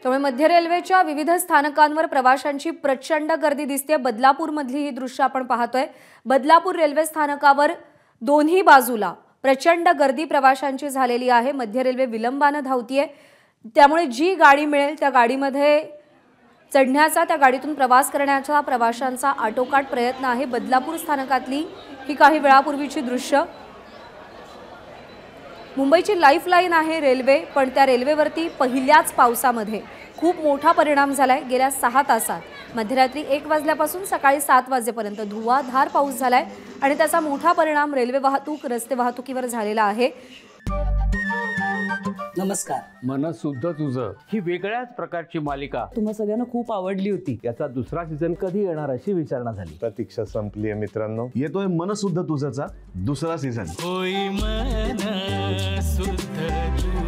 त्यामुळे मध्य रेल्वेच्या विविध स्थानकांवर प्रवाशांची प्रचंड गर्दी दिसते। बदलापूरमधली ही दृश्य आपण पाहतोय। बदलापूर रेल्वे स्थानकावर दोन्ही बाजूला प्रचंड गर्दी प्रवाशांची झालेली आहे। मध्य रेल्वे विलंबाने धावतीये, त्यामुळे जी गाडी मिळेल त्या गाडीमध्ये चढण्याचा, त्या गाडीतून प्रवास करण्याचा प्रवाशांचा आटोकाट प्रयत्न आहे। बदलापूर स्थानकातली ही काही वेळापूर्वीची दृश्य। मुंबईची लाईफलाईन आहे रेल्वे, पण त्या रेल्वेवरती पहिल्याच पावसामध्ये खूप मोठा परिणाम झालाय। गेल्या 6 तासात मध्यरात्री 1 वाजल्यापासून सकाळी 7 वाजेपर्यंत धुवाधार पाऊस झालाय आणि त्याचा मोठा परिणाम रेल्वे वाहतूक, रस्ते वाहतुकीवर झालेला आहे। नमस्कार। मन शुद्ध तुझं ही वेगळ्याच प्रकारची मालिका तुम्हा सगळ्यांना खूप आवडली होती। याचा दुसरा सीझन कधी येणार अशी विचारणा झाली। प्रतीक्षा संपली आहे मित्रांनो, येतोय मन शुद्ध तुझाचा दुसरा सीझन। होई मन शुद्ध तुझं।